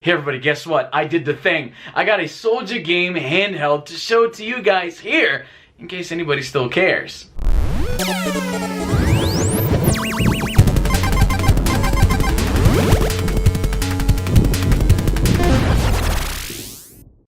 Hey everybody, guess what? I did the thing. I got a Soulja Game Handheld to show to you guys here, in case anybody still cares.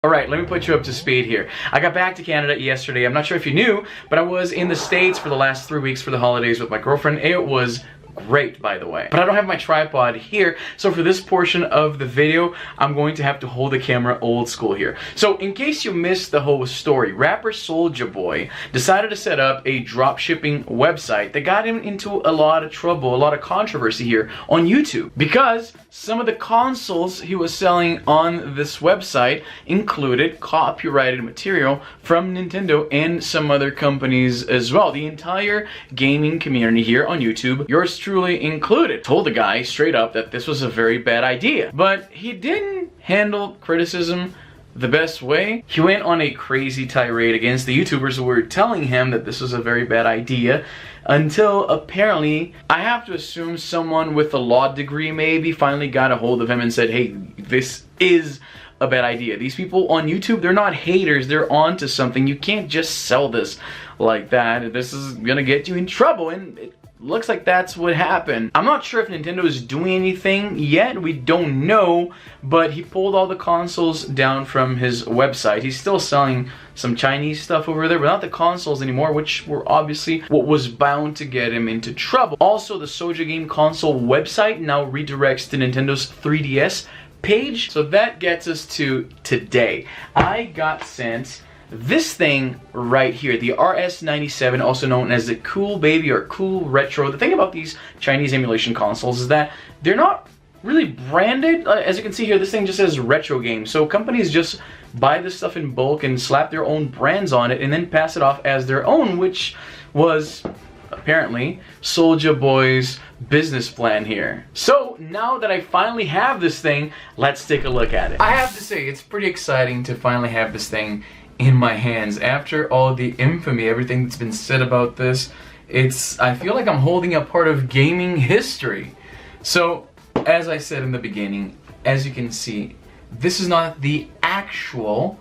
Alright, let me put you up to speed here. I got back to Canada yesterday. I'm not sure if you knew, but I was in the States for the last 3 weeks for the holidays with my girlfriend. It was great, by the way. But I don't have my tripod here, so for this portion of the video, I'm going to have to hold the camera old school here. So in case you missed the whole story, rapper Soulja Boy decided to set up a dropshipping website that got him into a lot of trouble, a lot of controversy here on YouTube, because some of the consoles he was selling on this website included copyrighted material from Nintendo and some other companies as well. The entire gaming community here on YouTube, yours truly included, told the guy straight up that this was a very bad idea. But he didn't handle criticism the best way. He went on a crazy tirade against the YouTubers who were telling him that this was a very bad idea, until apparently, I have to assume someone with a law degree maybe finally got a hold of him and said, hey, this is a bad idea. These people on YouTube, they're not haters, they're onto something. You can't just sell this like that. This is gonna get you in trouble, and it looks like that's what happened. I'm not sure if Nintendo is doing anything yet, we don't know, but he pulled all the consoles down from his website. He's still selling some Chinese stuff over there, but not the consoles anymore, which were obviously what was bound to get him into trouble. Also, the Soulja Game console website now redirects to Nintendo's 3DS page. So that gets us to today. I got sent this thing right here, the RS97, also known as the Cool Baby or Cool Retro. The thing about these Chinese emulation consoles is that they're not really branded. As you can see here, this thing just says retro game. So companies just buy this stuff in bulk and slap their own brands on it and then pass it off as their own, which was apparently Soulja Boy's business plan here. So now that I finally have this thing, let's take a look at it. I have to say, it's pretty exciting to finally have this thing in my hands. After all the infamy, everything that's been said about this, I feel like I'm holding a part of gaming history. So, as I said in the beginning, as you can see, this is not the actual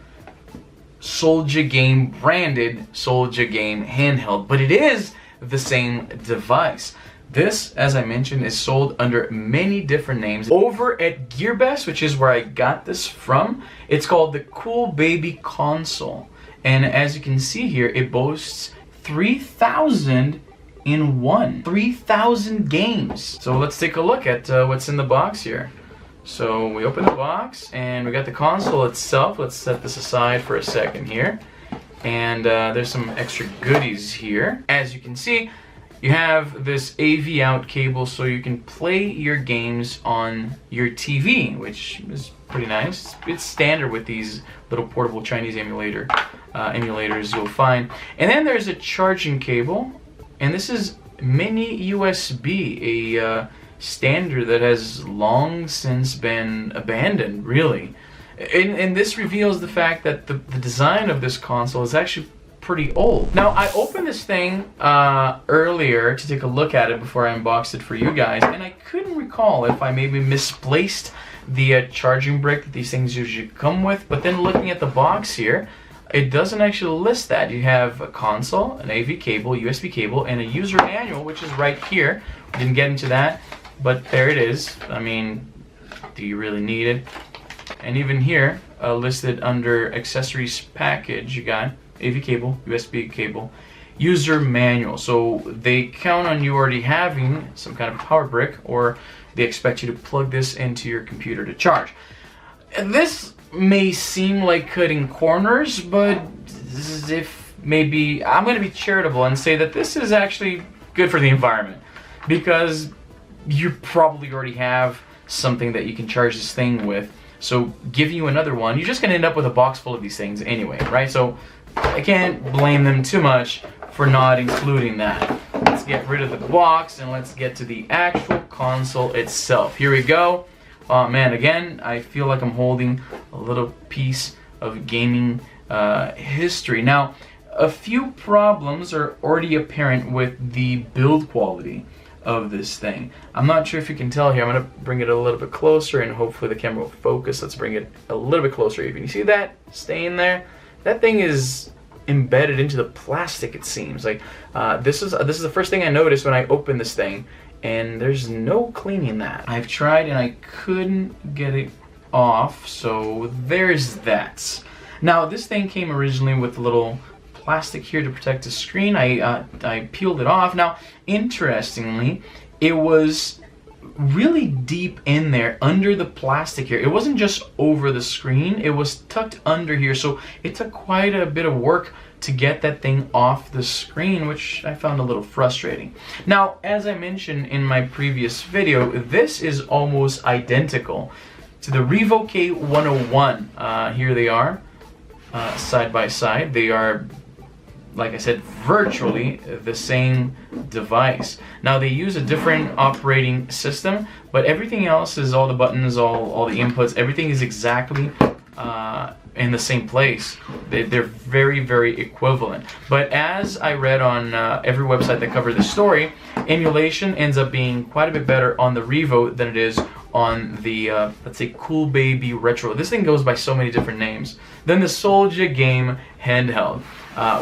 Soulja Game branded Soulja Game Handheld, but it is the same device. This, as I mentioned, is sold under many different names. Over at GearBest, which is where I got this from, it's called the Cool Baby console. And as you can see here, it boasts 3,000 in one. 3,000 games. So let's take a look at what's in the box here. So we open the box and we got the console itself. Let's set this aside for a second here. And there's some extra goodies here. As you can see, you have this AV out cable so you can play your games on your TV, which is pretty nice. It's standard with these little portable Chinese emulators you'll find. And then there's a charging cable, and this is mini USB, a standard that has long since been abandoned, really. And this reveals the fact that the design of this console is actually pretty old. Now, I opened this thing earlier to take a look at it before I unboxed it for you guys, and I couldn't recall if I maybe misplaced the charging brick that these things usually come with, but then looking at the box here, it doesn't actually list that. You have a console, an AV cable, USB cable, and a user manual, which is right here. We didn't get into that, but there it is. I mean, do you really need it? And even here, listed under accessories package, you got AV cable, USB cable, user manual. So they count on you already having some kind of power brick, or they expect you to plug this into your computer to charge. And this may seem like cutting corners, but if maybe I'm going to be charitable and say that this is actually good for the environment, because you probably already have something that you can charge this thing with. So giving you another one, you're just going to end up with a box full of these things anyway, right? So I can't blame them too much for not including that. Let's get rid of the box and let's get to the actual console itself. Here we go. Oh man, again, I feel like I'm holding a little piece of gaming history. Now, a few problems are already apparent with the build quality of this thing. I'm not sure if you can tell here. I'm gonna bring it a little bit closer and hopefully the camera will focus. Let's bring it a little bit closer even. You see that stain there? That thing is embedded into the plastic, it seems. Like this is the first thing I noticed when I opened this thing, and there's no cleaning that. I've tried and I couldn't get it off, so there's that. Now this thing came originally with a little plastic here to protect the screen. I peeled it off. Now, interestingly, it was really deep in there under the plastic here. It wasn't just over the screen, it was tucked under here, so it took quite a bit of work to get that thing off the screen, which I found a little frustrating. Now, as I mentioned in my previous video, this is almost identical to the Revo K101. Here they are, side by side. They are, like I said, virtually the same device. Now they use a different operating system, but everything else is, all the buttons, all the inputs, everything is exactly in the same place. They're very, very equivalent. But as I read on every website that covered the story, emulation ends up being quite a bit better on the Revo than it is on the, let's say, Cool Baby Retro. This thing goes by so many different names. Then the Soulja Game Handheld,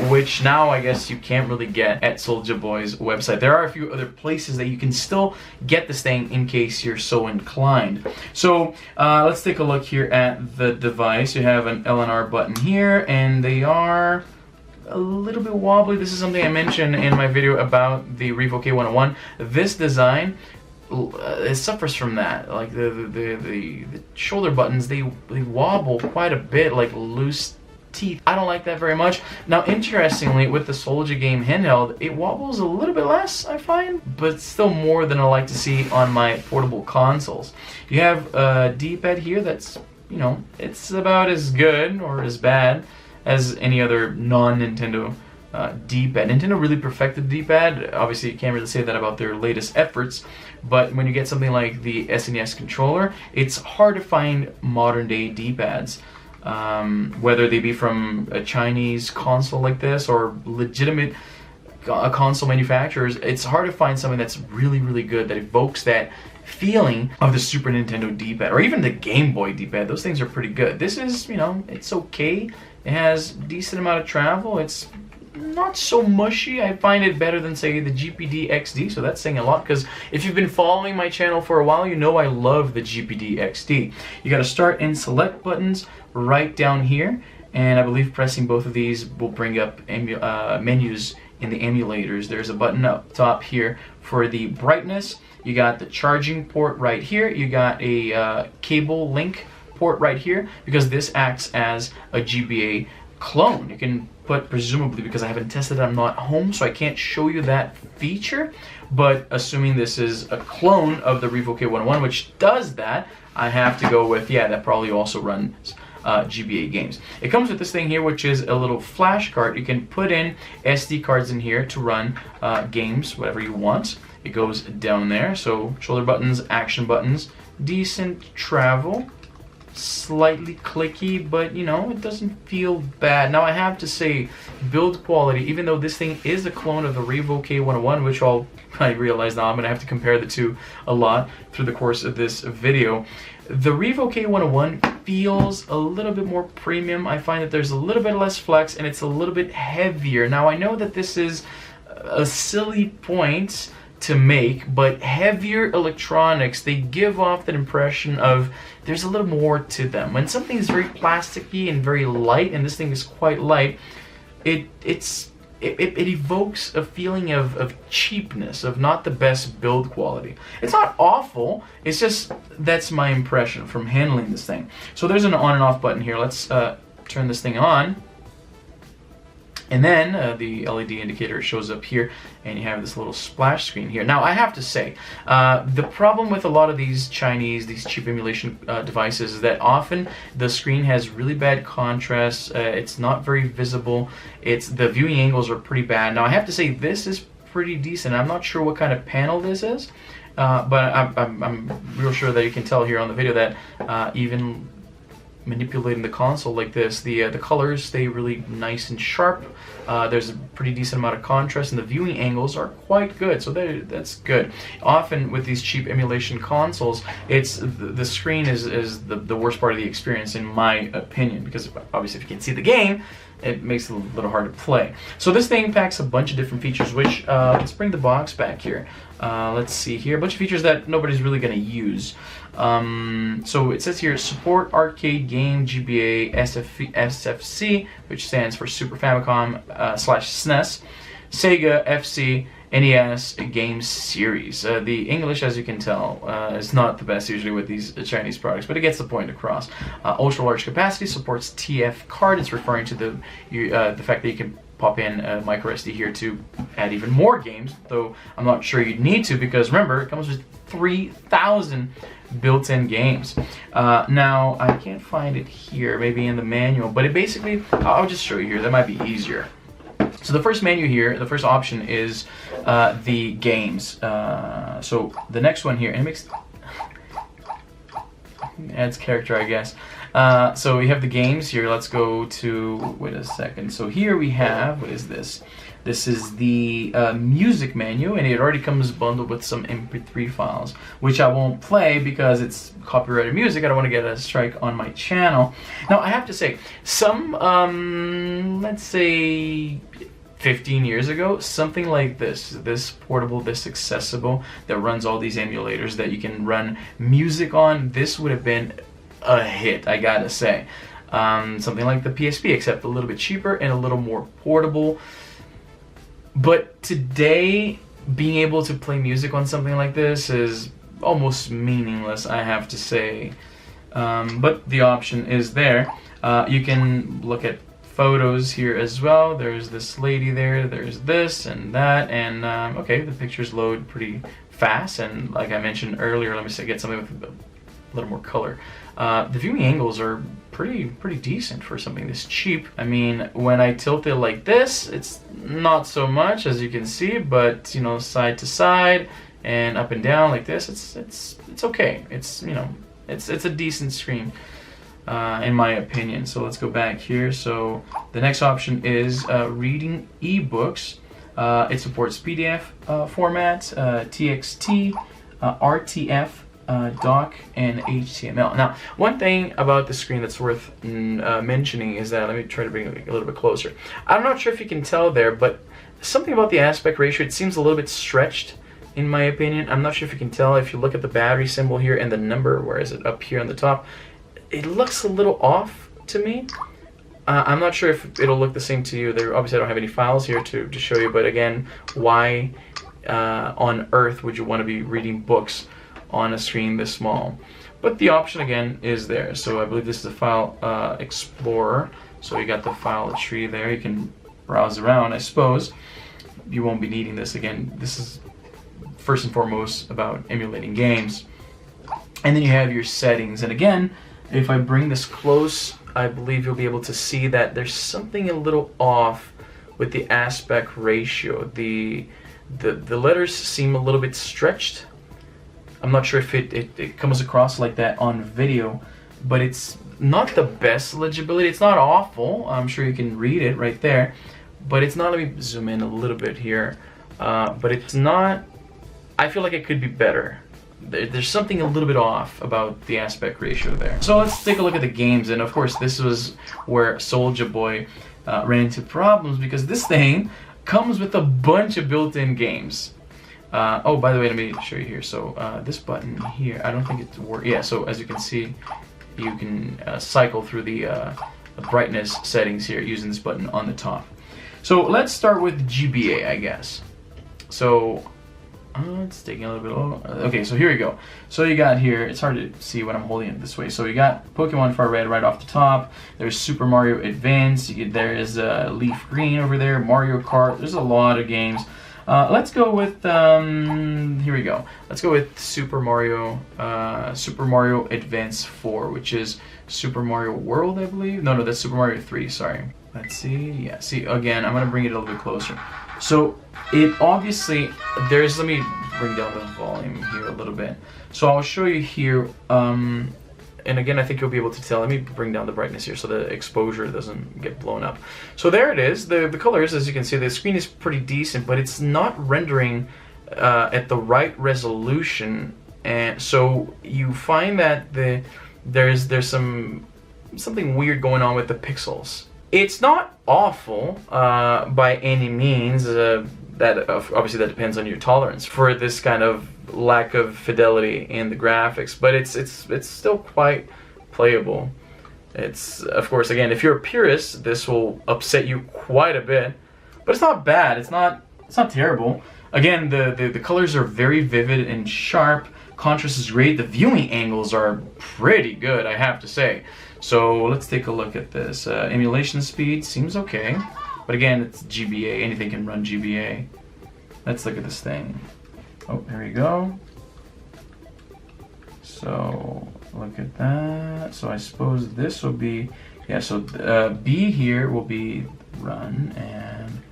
which now I guess you can't really get at Soulja Boy's website. There are a few other places that you can still get this thing in case you're so inclined. So let's take a look here at the device. You have an LNR button here, and they are a little bit wobbly. This is something I mentioned in my video about the Revo K101. This design, it suffers from that. Like the shoulder buttons, they wobble quite a bit, like loose teeth. I don't like that very much. Now, interestingly, with the Soulja Game Handheld, it wobbles a little bit less, I find, but still more than I like to see on my portable consoles. You have a D-pad here that's, you know, it's about as good or as bad as any other non-Nintendo D-pad. Nintendo really perfected the D-pad. Obviously, you can't really say that about their latest efforts, but when you get something like the SNES controller, it's hard to find modern-day D-pads. Whether they be from a Chinese console like this or legitimate console manufacturers, it's hard to find something that's really, really good, that evokes that feeling of the Super Nintendo D-pad, or even the Game Boy D-pad. Those things are pretty good. This is, you know, it's okay. It has decent amount of travel. It's not so mushy. I find it better than, say, the GPD XD, so that's saying a lot, because if you've been following my channel for a while, you know I love the GPD XD. You got to start and select buttons right down here, and I believe pressing both of these will bring up menus in the emulators. There's a button up top here for the brightness. You got the charging port right here. You got a cable link port right here, because this acts as a GBA clone. You can put, presumably, because I haven't tested it, I'm not home, so I can't show you that feature, but assuming this is a clone of the Revo K101, which does that, I have to go with, yeah, that probably also runs GBA games. It comes with this thing here, which is a little flash card. You can put in SD cards in here to run games, whatever you want. It goes down there, so shoulder buttons, action buttons, decent travel, slightly clicky, but you know, it doesn't feel bad. Now, I have to say, build quality, even though this thing is a clone of the Revo K101, which I realize now I'm going to have to compare the two a lot through the course of this video. The Revo K101 feels a little bit more premium. I find that there's a little bit less flex, and it's a little bit heavier. Now, I know that this is a silly point to make, but heavier electronics, they give off that impression of there's a little more to them. When something is very plasticky and very light, and this thing is quite light, it evokes a feeling of cheapness, of not the best build quality. It's not awful, it's just, that's my impression from handling this thing. So there's an on and off button here. Let's turn this thing on. And then the LED indicator shows up here, and you have this little splash screen here. Now, I have to say, the problem with a lot of these Chinese, these cheap emulation devices, is that often the screen has really bad contrast. It's not very visible. The viewing angles are pretty bad. Now, I have to say, this is pretty decent. I'm not sure what kind of panel this is, but I'm real sure that you can tell here on the video that even manipulating the console like this, the colors stay really nice and sharp. There's a pretty decent amount of contrast, and the viewing angles are quite good, so that's good. Often with these cheap emulation consoles, it's the screen is the worst part of the experience, in my opinion, because obviously if you can't see the game, it makes it a little hard to play. So this thing packs a bunch of different features, which, let's bring the box back here. Let's see here, a bunch of features that nobody's really going to use. So it says here, support arcade game GBA SFC, which stands for Super Famicom / SNES, Sega FC, NES game series. The English, as you can tell, is not the best usually with these Chinese products, but it gets the point across. Ultra large capacity, supports TF card. It's referring to the fact that you can pop in a micro SD here to add even more games, though I'm not sure you'd need to, because remember, it comes with 3,000 built-in games. Now, I can't find it here, maybe in the manual, but it basically, I'll just show you here, that might be easier. So the first menu here, the first option is the games. So the next one here, and it makes, adds character, I guess. So we have the games here. Let's go to, wait a second. So here we have, what is this? This is the music menu, and it already comes bundled with some MP3 files, which I won't play because it's copyrighted music. I don't want to get a strike on my channel. Now, I have to say, some, let's say 15 years ago, something like this portable, this accessible, that runs all these emulators that you can run music on, this would have been a hit, I gotta say. Something like the PSP, except a little bit cheaper and a little more portable. But today, being able to play music on something like this is almost meaningless, I have to say. But the option is there. You can look at photos here as well. There's this lady there, there's this and that, and okay, the pictures load pretty fast, and like I mentioned earlier, let me say, get something with a little more color. The viewing angles are pretty decent for something this cheap. I mean, when I tilt it like this, it's not so much, as you can see, but you know, side to side and up and down like this, it's okay. It's, you know, it's a decent screen, in my opinion. So let's go back here. So the next option is reading ebooks. It supports PDF format, TXT, RTF, doc, and HTML. Now, one thing about the screen that's worth mentioning is that, let me try to bring it a little bit closer. I'm not sure if you can tell there, but something about the aspect ratio, it seems a little bit stretched, in my opinion. I'm not sure if you can tell. If you look at the battery symbol here and the number, where is it, up here on the top, it looks a little off to me. I'm not sure if it'll look the same to you. There, obviously I don't have any files here to show you, but again, why on earth would you want to be reading books on a screen this small? But the option again is there. So I believe this is the file explorer. So you got the file tree there. You can browse around. I suppose you won't be needing this. Again, this is first and foremost about emulating games. And then you have your settings. And again, if I bring this close, I believe you'll be able to see that there's something a little off with the aspect ratio. The letters seem a little bit stretched. I'm not sure if it comes across like that on video, but it's not the best legibility. It's not awful. I'm sure you can read it right there, but it's not. Let me zoom in a little bit here. But it's not, I feel like it could be better. There's something a little bit off about the aspect ratio there. So let's take a look at the games, and of course this was where Soulja Boy ran into problems, because this thing comes with a bunch of built-in games. Oh, by the way, let me show you here. So this button here, I don't think it works. Yeah, so as you can see, you can cycle through the brightness settings here using this button on the top. So let's start with GBA, I guess. So it's taking a little bit long. Okay, so here we go. So you got here, it's hard to see when I'm holding it this way. So you got Pokemon Far Red right off the top. There's Super Mario Advance. There is Leaf Green over there, Mario Kart. There's a lot of games. Let's go with, here we go. Let's go with Super Mario Advance 4, which is Super Mario World, I believe. No, that's Super Mario 3, sorry. Let's see, yeah, see, again, I'm gonna bring it a little bit closer. So, it obviously, let me bring down the volume here a little bit. So I'll show you here, and again, I think you'll be able to tell. Let me bring down the brightness here so the exposure doesn't get blown up. So there it is. The colors, as you can see, the screen is pretty decent, but it's not rendering at the right resolution, and so you find that there's something weird going on with the pixels. It's not awful by any means. That obviously that depends on your tolerance for this kind of lack of fidelity in the graphics, but it's still quite playable. It's, of course, again, if you're a purist, this will upset you quite a bit, but it's not bad. It's not terrible. Again, the colors are very vivid and sharp. Contrast is great. The viewing angles are pretty good, I have to say. So let's take a look at this. Emulation speed seems okay, but again, it's GBA. Anything can run GBA. Let's look at this thing. Oh, there we go. So look at that. So I suppose this will be, yeah, so B here will be run, and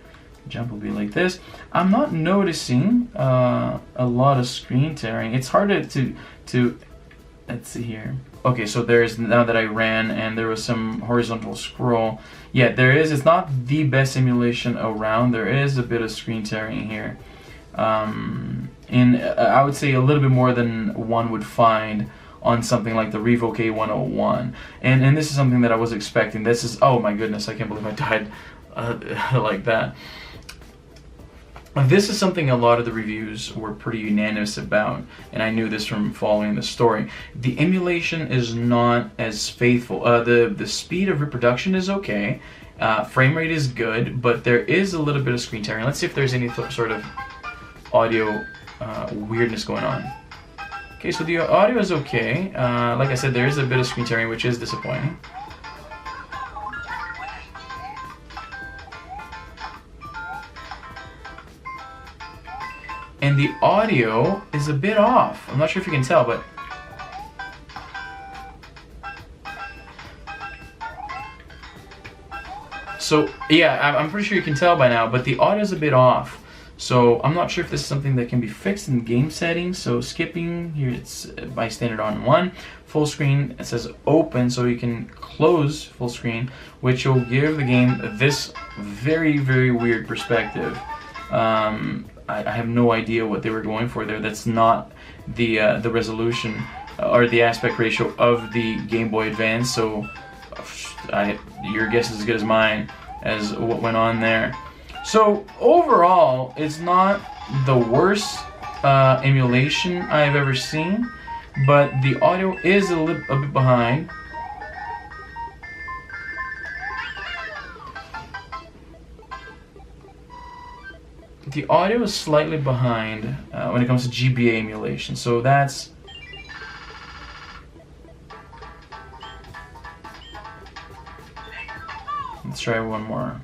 jump will be like this. I'm not noticing a lot of screen tearing. It's harder to let's see here. Okay, so there's, now that I ran and there was some horizontal scroll. Yeah, there is. It's not the best emulation around. There is a bit of screen tearing here. I would say a little bit more than one would find on something like the Revo K101. And this is something that I was expecting. This is, oh my goodness, I can't believe I died like that. This is something a lot of the reviews were pretty unanimous about, and I knew this from following the story. The emulation is not as faithful. The speed of reproduction is okay, frame rate is good, but there is a little bit of screen tearing. Let's see if there's any sort of audio weirdness going on. Okay, so the audio is okay. Like I said, there is a bit of screen tearing, which is disappointing. And the audio is a bit off. I'm not sure if you can tell, but so yeah, I'm pretty sure you can tell by now, but the audio is a bit off. So I'm not sure if this is something that can be fixed in game settings. So skipping here, it's by standard on 1. Full screen, it says open, so you can close full screen, which will give the game this very, very weird perspective. I have no idea what they were going for there. That's not the resolution or the aspect ratio of the Game Boy Advance. So your guess is as good as mine as what went on there. So overall, it's not the worst emulation I've ever seen, but the audio is a bit behind. The audio is slightly behind when it comes to GBA emulation, so that's... Let's try one more.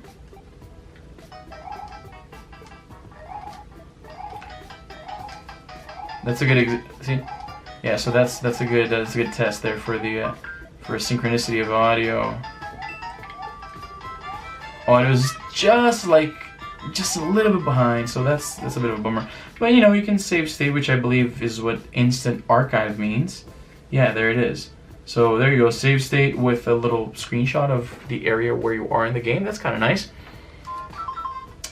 That's a good see, yeah. So that's a good test there for the for synchronicity of audio. Audio's just a little bit behind, so that's a bit of a bummer. But you know, you can save state, which I believe is what instant archive means. Yeah, there it is. So there you go, save state with a little screenshot of the area where you are in the game. That's kind of nice.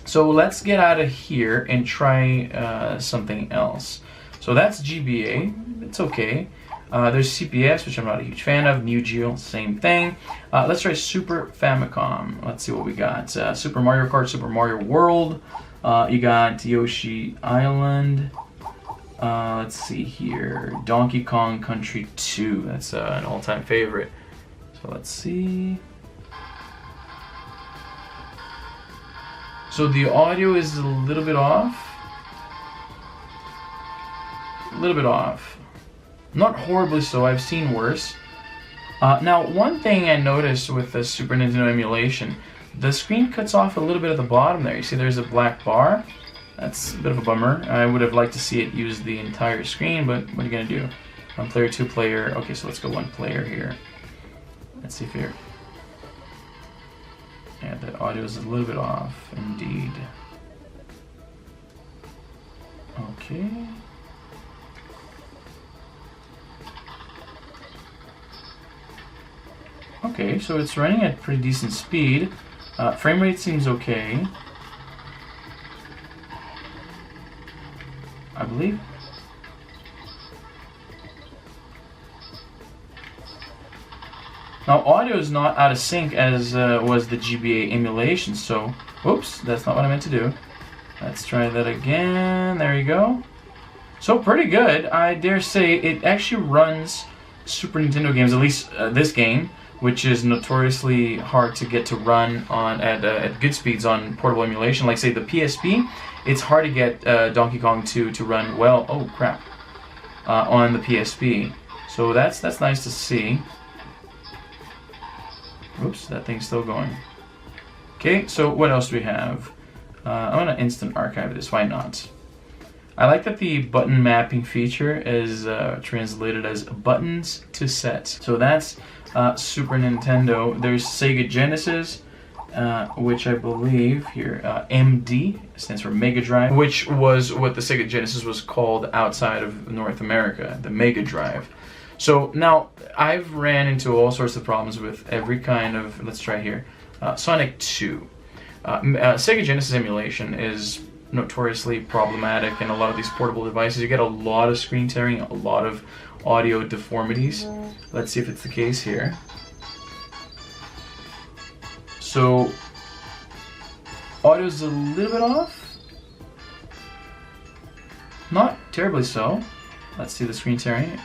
So let's get out of here and try something else. So that's GBA, it's okay. There's CPS, which I'm not a huge fan of. Neo Geo, same thing. Let's try Super Famicom. Let's see what we got. Super Mario Kart, Super Mario World. You got Yoshi Island. Let's see here. Donkey Kong Country 2. That's an all-time favorite. So let's see. So the audio is a little bit off. A little bit off. Not horribly so, I've seen worse. Now, one thing I noticed with the Super Nintendo emulation, the screen cuts off a little bit at the bottom there. You see there's a black bar? That's a bit of a bummer. I would have liked to see it use the entire screen, but what are you going to do? One player, two player. Okay, so let's go one player here. Let's see if you're... Yeah, the audio is a little bit off, indeed. Okay. Okay, so it's running at pretty decent speed. Frame rate seems okay, I believe. Now, audio is not out of sync as was the GBA emulation, so... Oops, that's not what I meant to do. Let's try that again. There you go. So, pretty good. I dare say it actually runs Super Nintendo games, at least this game, which is notoriously hard to get to run on at good speeds on portable emulation. Like, say, the PSP, it's hard to get Donkey Kong 2 to run well... Oh, crap. On the PSP. So, that's nice to see. Oops, that thing's still going. Okay, so what else do we have? I'm gonna instant archive this, why not? I like that the button mapping feature is translated as buttons to set. So that's Super Nintendo. There's Sega Genesis, which I believe here, MD, stands for Mega Drive, which was what the Sega Genesis was called outside of North America, the Mega Drive. So now, I've ran into all sorts of problems with every kind of, let's try here, Sonic 2. Sega Genesis emulation is notoriously problematic in a lot of these portable devices. You get a lot of screen tearing, a lot of audio deformities. Let's see if it's the case here. So, audio's a little bit off. Not terribly so. Let's see the screen tearing.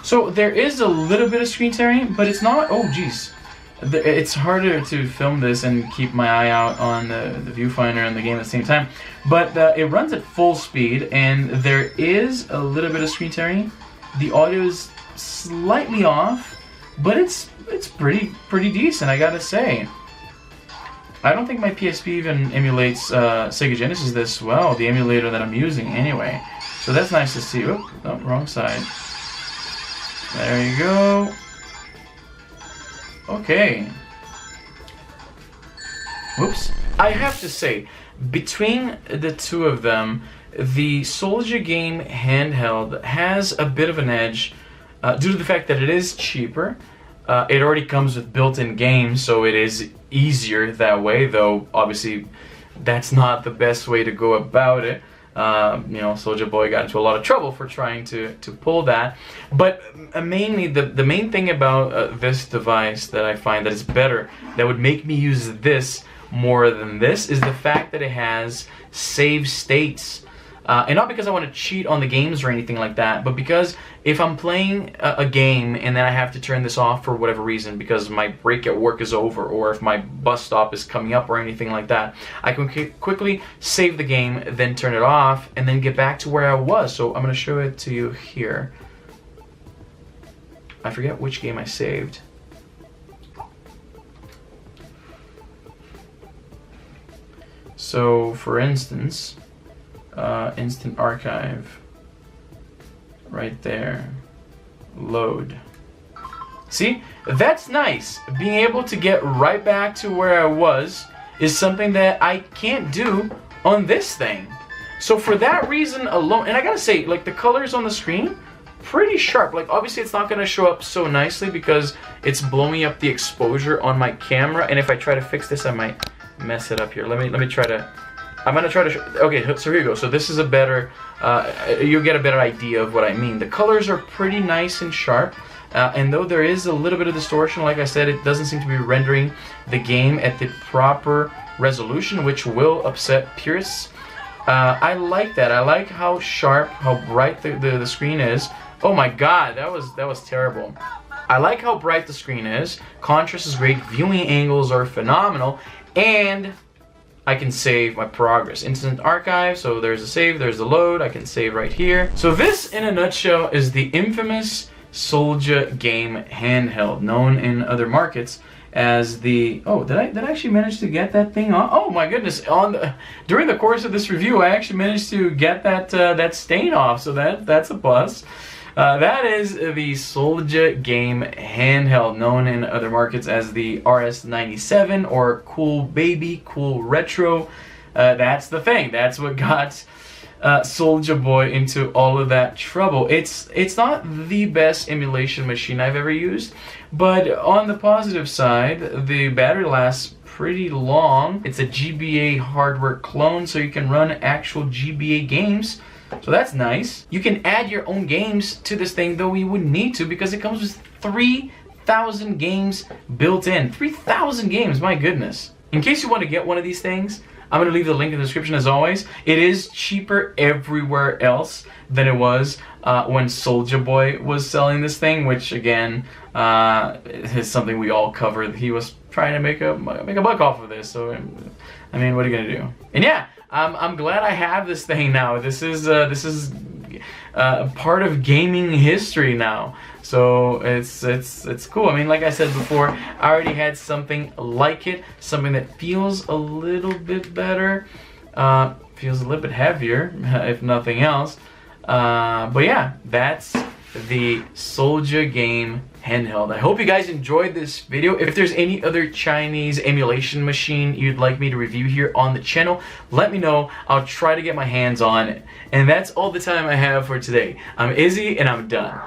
So there is a little bit of screen tearing, but it's not, oh geez. It's harder to film this and keep my eye out on the viewfinder and the game at the same time. But it runs at full speed, and there is a little bit of screen tearing. The audio is slightly off, but it's pretty decent, I gotta say. I don't think my PSP even emulates Sega Genesis this well, the emulator that I'm using anyway. So that's nice to see. Oh, wrong side. There you go. Okay. Whoops. I have to say, between the two of them, the Soulja Game Handheld has a bit of an edge due to the fact that it is cheaper. It already comes with built-in games, so it is easier that way, though obviously that's not the best way to go about it. You know, Soulja Boy got into a lot of trouble for trying to pull that. But mainly, the main thing about this device that I find that is better, that would make me use this more than this, is the fact that it has save states. And not because I want to cheat on the games or anything like that, but because if I'm playing a game and then I have to turn this off for whatever reason, because my break at work is over, or if my bus stop is coming up or anything like that, I can quickly save the game, then turn it off, and then get back to where I was. So I'm going to show it to you here. I forget which game I saved. So, for instance... instant archive right there, load. See, that's nice. Being able to get right back to where I was is something that I can't do on this thing. So for that reason alone, and I gotta say, like, the colors on the screen, pretty sharp. Like, obviously it's not gonna show up so nicely because it's blowing up the exposure on my camera, and if I try to fix this I might mess it up here. Let me try to, I'm gonna try to okay, so here you go. So this is a better, you'll get a better idea of what I mean. The colors are pretty nice and sharp, and though there is a little bit of distortion, like I said, it doesn't seem to be rendering the game at the proper resolution, which will upset purists. I like that. I like how sharp, how bright the screen is. Oh my god, that was terrible. I like how bright the screen is. Contrast is great. Viewing angles are phenomenal, and I can save my progress. Instant archive, so there's a save, there's the load, I can save right here. So this, in a nutshell, is the infamous Soulja Game Handheld, known in other markets as the... Oh, did I actually manage to get that thing on? Oh my goodness, during the course of this review, I actually managed to get that stain off, so that's a plus. That is the Soulja Game Handheld, known in other markets as the RS97 or Cool Baby, Cool Retro. That's the thing. That's what got Soulja Boy into all of that trouble. It's not the best emulation machine I've ever used, but on the positive side, the battery lasts pretty long. It's a GBA hardware clone, so you can run actual GBA games. So that's nice. You can add your own games to this thing, though you wouldn't need to because it comes with 3,000 games built in. 3,000 games, my goodness. In case you want to get one of these things, I'm going to leave the link in the description as always. It is cheaper everywhere else than it was when Soulja Boy was selling this thing, which again is something we all covered. He was trying to make a buck off of this, so I mean, what are you going to do? And yeah, I'm glad I have this thing now. This is part of gaming history now. So it's cool. I mean, like I said before, I already had something like it, something that feels a little bit better, feels a little bit heavier, if nothing else. But yeah, that's the Soulja Game Handheld. I hope you guys enjoyed this video. If there's any other Chinese emulation machine you'd like me to review here on the channel, let me know. I'll try to get my hands on it. And that's all the time I have for today. I'm Izzy, and I'm done.